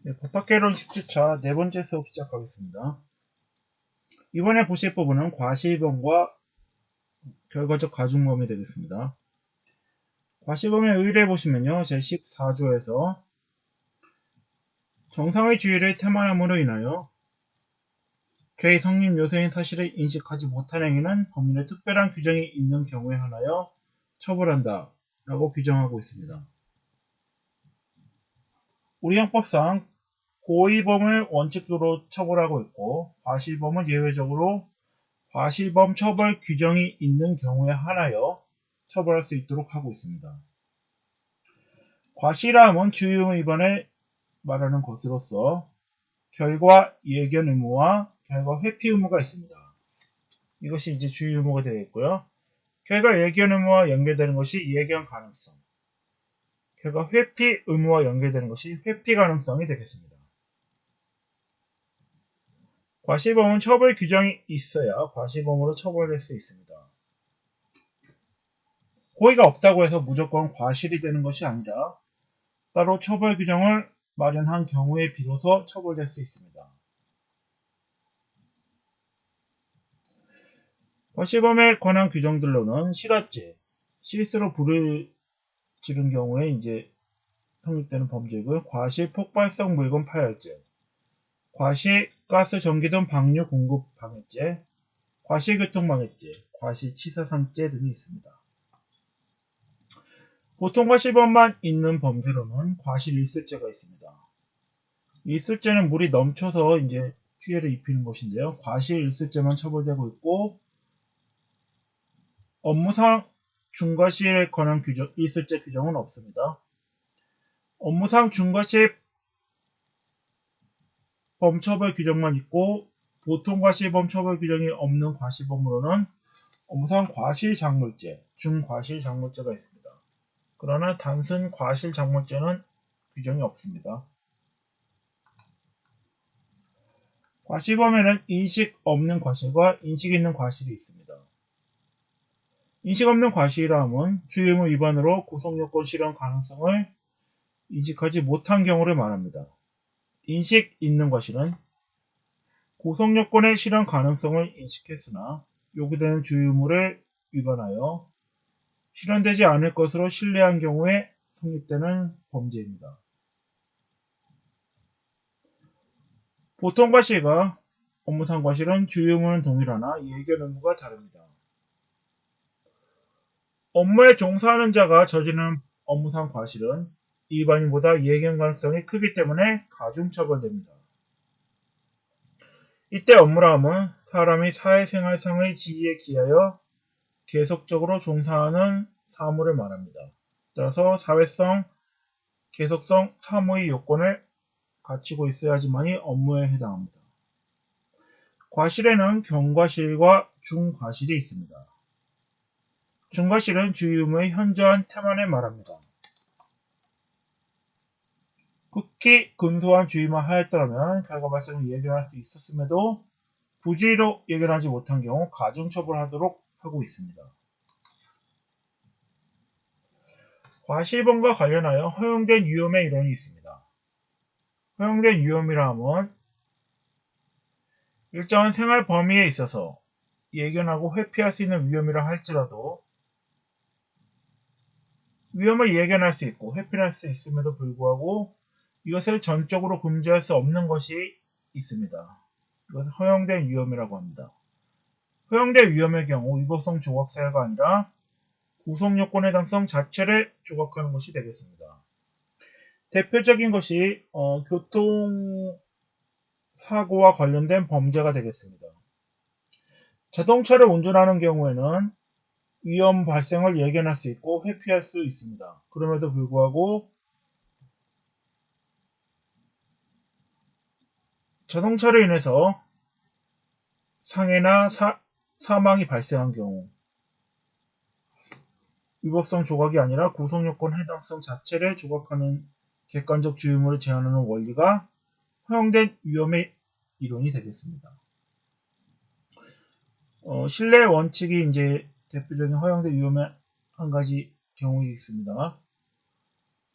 네, 법학개론 10주차 네 번째 수업 시작하겠습니다. 이번에 보실 부분은 과시범과 결과적 가중범이 되겠습니다. 과시범의 의의를 보시면요. 제14조에서 정상의 주의를 태만함으로 인하여 괴의 성립 요소인 사실을 인식하지 못한 행위는 법률에 특별한 규정이 있는 경우에 한하여 처벌한다 라고 규정하고 있습니다. 우리 형법상 고의범을 원칙적으로 처벌하고 있고 과시범은 예외적으로 과시범 처벌 규정이 있는 경우에 한하여 처벌할 수 있도록 하고 있습니다. 과실함은 주의의무 위반을 말하는 것으로서 결과 예견 의무와 결과 회피 의무가 있습니다. 이것이 이제 주의 의무가 되겠고요. 결과 예견 의무와 연결되는 것이 예견 가능성, 결과 회피 의무와 연결되는 것이 회피 가능성이 되겠습니다. 과시범은 처벌 규정이 있어야 과시범으로 처벌될 수 있습니다. 고의가 없다고 해서 무조건 과실이 되는 것이 아니라 따로 처벌 규정을 마련한 경우에 비로소 처벌될 수 있습니다. 과시범에 관한 규정들로는 실화죄, 실수로 불을 지른 경우에 이제 성립되는 범죄고요. 과시 폭발성 물건 파열죄, 과시 가스 전기 등 방류 공급 방해죄, 과시 교통 방해죄, 과시 치사상죄 등이 있습니다. 보통 과시범만 있는 범죄로는 과실 일수죄가 있습니다. 일수죄는 물이 넘쳐서 이제 피해를 입히는 것인데요. 과실 일수죄만 처벌되고 있고 업무상 중과실에 관한 규정, 일수죄 규정은 없습니다. 업무상 중과실 범처벌 규정만 있고 보통 과실범 처벌 규정이 없는 과실범으로는 업무상 과실작물죄, 중과실작물죄가 있습니다. 그러나 단순 과실작물죄는 규정이 없습니다. 과시범에는 인식 없는 과실과 인식 있는 과실이 있습니다. 인식 없는 과실함은 주의의무 위반으로 구속요건 실현 가능성을 인식하지 못한 경우를 말합니다. 인식 있는 과실은 구속요건의 실현 가능성을 인식했으나 요구되는 주의의무를 위반하여 실현되지 않을 것으로 신뢰한 경우에 성립되는 범죄입니다. 보통 과실과 업무상 과실은 주의의무는 동일하나 예견 의무가 다릅니다. 업무에 종사하는 자가 저지르는 업무상 과실은 일반인보다 예견 가능성이 크기 때문에 가중처벌됩니다. 이때 업무라함은 사람이 사회생활상의 지위에 기하여 계속적으로 종사하는 사무를 말합니다. 따라서 사회성, 계속성, 사무의 요건을 갖추고 있어야지만이 업무에 해당합니다. 과실에는 경과실과 중과실이 있습니다. 중과실은 주의의무의 현저한 태만을 말합니다. 극히 근소한 주의만 하였더라면 결과 발생을 예견할 수 있었음에도 부주의로 예견하지 못한 경우 가중처벌하도록 하고 있습니다. 과실범과 관련하여 허용된 위험의 이론이 있습니다. 허용된 위험이라 함은 일정한 생활 범위에 있어서 예견하고 회피할 수 있는 위험이라 할지라도 위험을 예견할 수 있고 회피할 수 있음에도 불구하고 이것을 전적으로 금지할 수 없는 것이 있습니다. 이것을 허용된 위험이라고 합니다. 허용된 위험의 경우 위법성 조각 사유가 아니라 구속요건 해당성 자체를 조각하는 것이 되겠습니다. 대표적인 것이 교통사고와 관련된 범죄가 되겠습니다. 자동차를 운전하는 경우에는 위험 발생을 예견할 수 있고 회피할 수 있습니다. 그럼에도 불구하고 자동차로 인해서 상해나 사망이 발생한 경우 위법성 조각이 아니라 구속요건 해당성 자체를 조각하는 객관적 주의의무를 제한하는 원리가 허용된 위험의 이론이 되겠습니다. 신뢰 원칙이 이제 대표적인 허용된 위험의 한 가지 경우가 있습니다.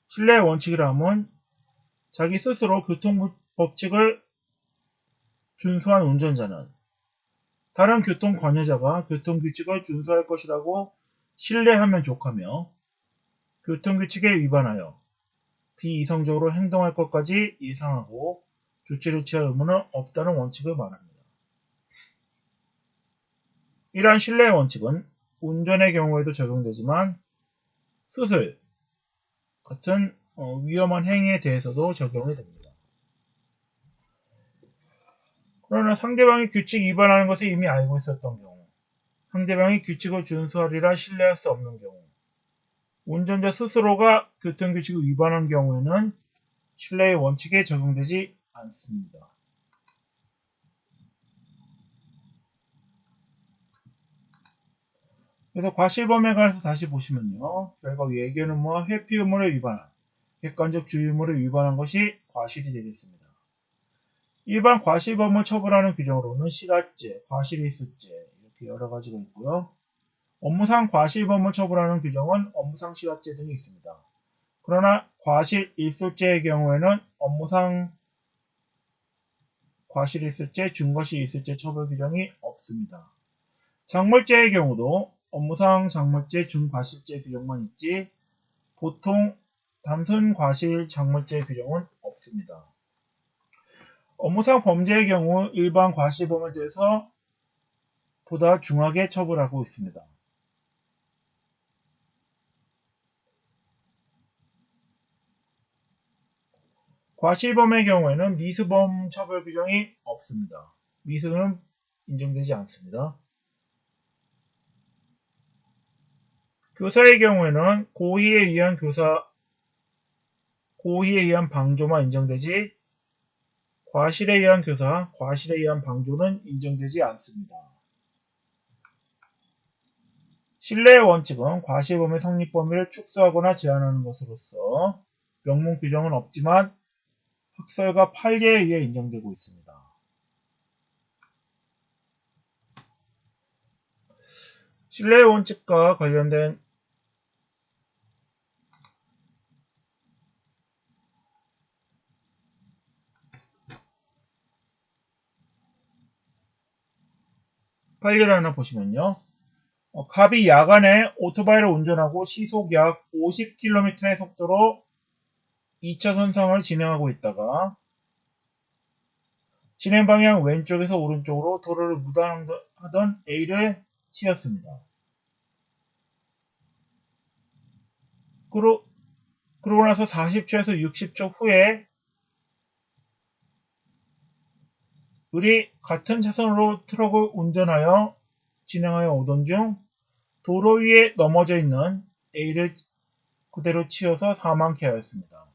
신뢰 원칙이라 함은 자기 스스로 교통법칙을 준수한 운전자는 다른 교통 관여자가 교통규칙을 준수할 것이라고 신뢰하면 족하며 교통규칙에 위반하여 비이성적으로 행동할 것까지 예상하고 조치를 취할 의무는 없다는 원칙을 말합니다. 이러한 신뢰의 원칙은 운전의 경우에도 적용되지만 수술 같은 위험한 행위에 대해서도 적용이 됩니다. 그러나 상대방이 규칙 위반하는 것을 이미 알고 있었던 경우, 상대방이 규칙을 준수하리라 신뢰할 수 없는 경우, 운전자 스스로가 교통규칙을 위반한 경우에는 신뢰의 원칙에 적용되지 않습니다. 그래서 과실범에 관해서 다시 보시면요. 결과 외교 의무와 회피 의무를 위반한, 객관적 주의 의무를 위반한 것이 과실이 되겠습니다. 일반 과실범을 처벌하는 규정으로는 실화죄, 과실일수죄 이렇게 여러 가지가 있고요. 업무상 과실범을 처벌하는 규정은 업무상 실화죄 등이 있습니다. 그러나 과실일수죄의 경우에는 업무상 과실일수죄, 중과실일수죄 처벌 규정이 없습니다. 작물죄의 경우도 업무상 작물죄, 중과실죄 규정만 있지 보통 단순 과실 작물죄 규정은 없습니다. 업무상 범죄의 경우 일반 과실범에 대해서 보다 중하게 처벌하고 있습니다. 과실범의 경우에는 미수범 처벌 규정이 없습니다. 미수는 인정되지 않습니다. 교사의 경우에는 고의에 의한 방조만 인정되지 과실에 의한 교사, 과실에 의한 방조는 인정되지 않습니다. 신뢰의 원칙은 과실범의 성립 범위를 축소하거나 제한하는 것으로서 명문 규정은 없지만 학설과 판례에 의해 인정되고 있습니다. 신뢰의 원칙과 관련된 판례를 하나 보시면요. 갑이 야간에 오토바이를 운전하고 시속 약 50km의 속도로 2차선상을 진행하고 있다가 진행 방향 왼쪽에서 오른쪽으로 도로를 무단하던 A를 치었습니다. 그러고 나서 40초에서 60초 후에 을이 같은 차선으로 트럭을 운전하여 진행하여 오던 중 도로 위에 넘어져 있는 A를 그대로 치어서 사망케 하였습니다.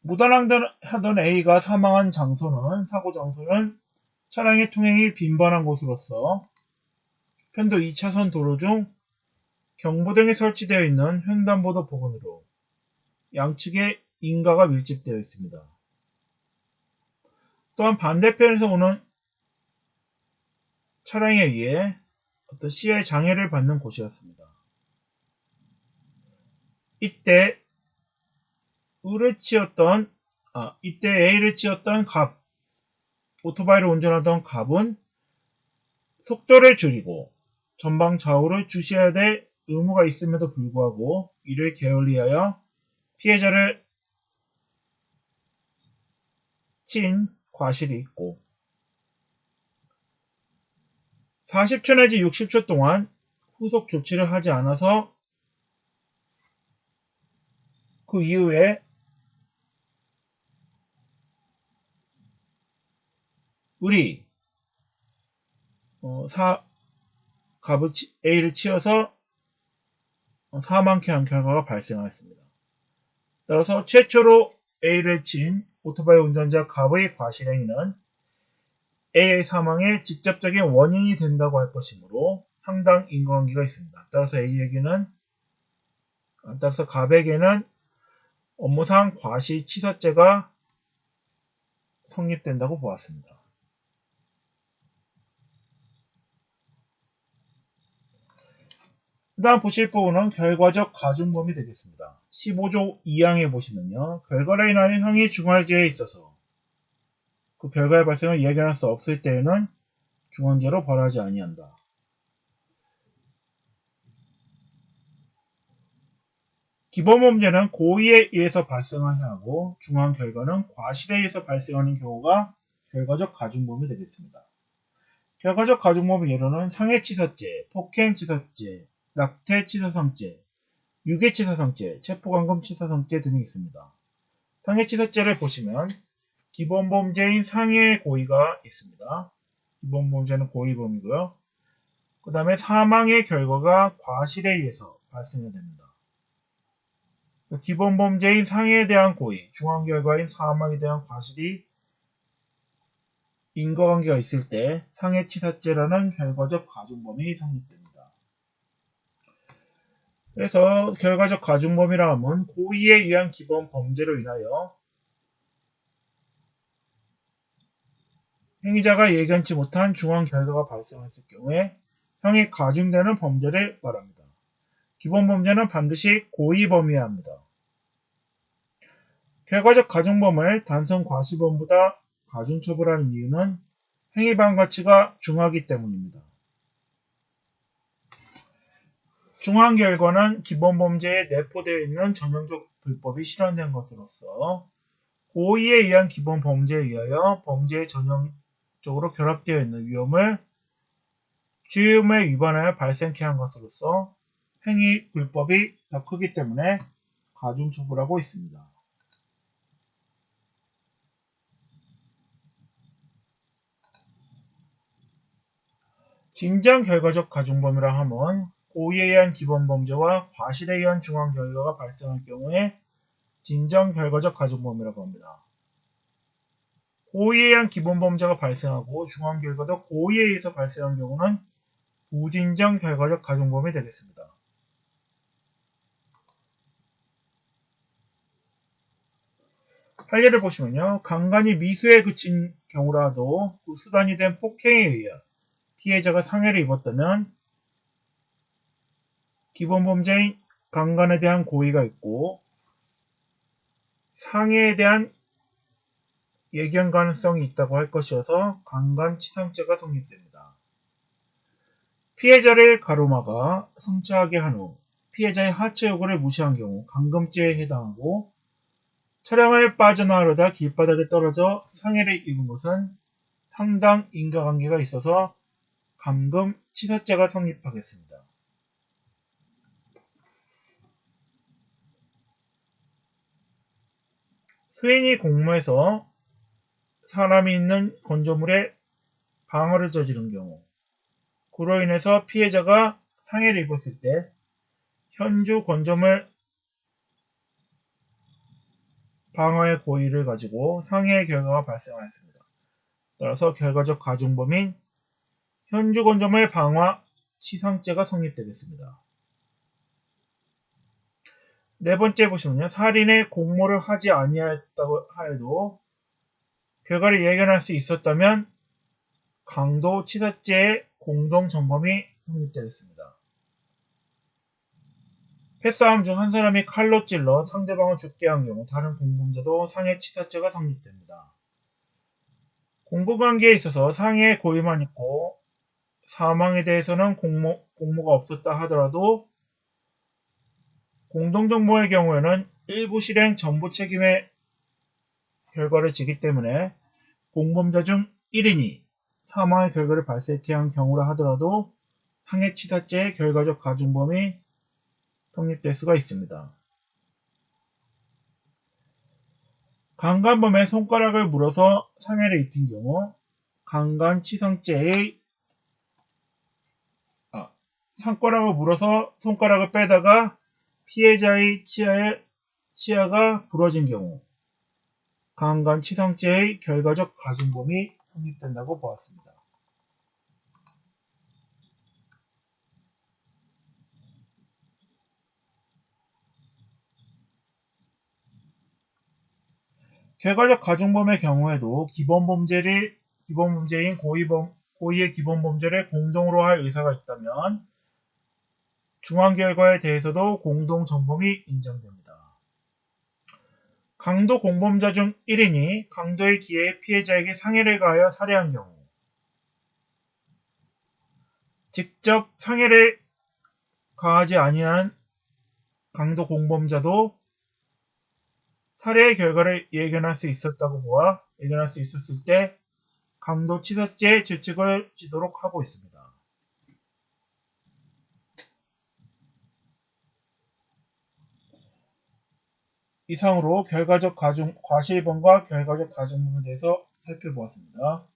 무단횡단하던 A가 사망한 장소는 사고 장소는 차량의 통행이 빈번한 곳으로서 편도 2차선 도로 중 경보등이 설치되어 있는 횡단보도 부근으로 양측에 인가가 밀집되어 있습니다. 또한 반대편에서 오는 차량에 의해 어떤 시야의 장애를 받는 곳이었습니다. 이때 A를 치었던 오토바이를 운전하던 갑은 속도를 줄이고 전방 좌우를 주시해야 될 의무가 있음에도 불구하고 이를 게을리하여 피해자를 친 과실이 있고 40초 내지 60초 동안 후속 조치를 하지 않아서 그 이후에 을이 A를 치어서 사망케 한 결과가 발생하였습니다. 따라서 최초로 A를 친 오토바이 운전자 갑의 과실행위는 A의 사망의 직접적인 원인이 된다고 할 것이므로 상당 인과관계가 있습니다. 따라서 갑에게는 업무상 과실치사죄가 성립된다고 보았습니다. 다음 보실 부분은 결과적 가중범위 되겠습니다. 15조 2항에 보시면요. 결과로 인하여 형이 중할죄에 있어서 그 결과의 발생을 예견할 수 없을 때에는 중한죄로 벌하지 아니한다. 기본범죄는 고의에 의해서 발생하여야 하고 중한 결과는 과실에 의해서 발생하는 경우가 결과적 가중범위 되겠습니다. 결과적 가중범위 예로는 상해치사죄, 폭행치사죄, 낙태치사상죄, 유괴치사상죄, 체포감금치사상죄 등이 있습니다. 상해치사죄를 보시면 기본범죄인 상해의 고의가 있습니다. 기본범죄는 고의범이고요. 그 다음에 사망의 결과가 과실에 의해서 발생이 됩니다. 기본범죄인 상해에 대한 고의, 중한결과인 사망에 대한 과실이 인과관계가 있을 때 상해치사죄라는 결과적 가중범위 성립됩니다. 그래서 결과적 가중범위라 하면 고의에 의한 기본 범죄로 인하여 행위자가 예견치 못한 중한 결과가 발생했을 경우에 형이 가중되는 범죄를 말합니다. 기본 범죄는 반드시 고의 범위여야 합니다. 결과적 가중범을 단순 과시범보다 가중처벌하는 이유는 행위반 가치가 중하기 때문입니다. 중한 결과는 기본 범죄에 내포되어 있는 전형적 불법이 실현된 것으로서 고의에 의한 기본 범죄에 의하여 범죄에 전형적으로 결합되어 있는 위험을 주의음에 위반하여 발생케 한 것으로서 행위 불법이 더 크기 때문에 가중처벌하고 있습니다. 진정 결과적 가중범위라 함은 고의에 의한 기본 범죄와 과실에 의한 중한 결과가 발생할 경우에 진정 결과적 가중범위라고 합니다. 고의에 의한 기본 범죄가 발생하고 중한 결과도 고의에 의해서 발생한 경우는 부진정 결과적 가중범위 되겠습니다. 판례를 보시면요. 강간이 미수에 그친 경우라도 그 수단이 된 폭행에 의해 피해자가 상해를 입었다면 기본 범죄인 강간에 대한 고의가 있고 상해에 대한 예견 가능성이 있다고 할 것이어서 강간치상죄가 성립됩니다. 피해자를 가로막아 승차하게 한 후 피해자의 하체 요구를 무시한 경우 감금죄에 해당하고 차량을 빠져나가려다 길바닥에 떨어져 상해를 입은 것은 상당 인과관계가 있어서 감금치사죄가 성립하겠습니다. 수인이 공모해서 사람이 있는 건조물에 방어를 저지른 경우 그로 인해서 피해자가 상해를 입었을 때 현주 건조물 방어의 고의를 가지고 상해의 결과가 발생하였습니다. 따라서 결과적 가중범인 현주 건조물 방화 치상죄가 성립되겠습니다. 네 번째 보시면요. 살인의 공모를 하지 아니하였다고 하여도 결과를 예견할 수 있었다면 강도 치사죄의 공동 전범이 성립되겠습니다. 패싸움 중 한 사람이 칼로 찔러 상대방을 죽게 한 경우 다른 공범자도 상해 치사죄가 성립됩니다. 공부관계에 있어서 상해의 고의만 있고 사망에 대해서는 공모가 없었다 하더라도 공동정모의 경우에는 일부 실행 전부 책임의 결과를 지기 때문에 공범자 중 1인이 사망의 결과를 발생케 한 경우라 하더라도 상해치사죄의 결과적 가중범이 성립될 수가 있습니다. 강간범의 손가락을 물어서 상해를 입힌 경우 강간치상죄의 손가락을 물어서 손가락을 빼다가 피해자의 치아가 부러진 경우 강간치상죄의 결과적 가중범이 성립된다고 보았습니다. 결과적 가중범의 경우에도 기본범죄인 고의의 기본범죄를 공동으로 할 의사가 있다면 중한 결과에 대해서도 공동 정범이 인정됩니다. 강도 공범자 중 1인이 강도의 기회에 피해자에게 상해를 가하여 살해한 경우 직접 상해를 가하지 아니한 강도 공범자도 살해의 결과를 예견할 수 있었을 때 강도치사죄 죄책을 지도록 하고 있습니다. 이상으로 결과적 과실범과 결과적 가중범에 대해서 살펴보았습니다.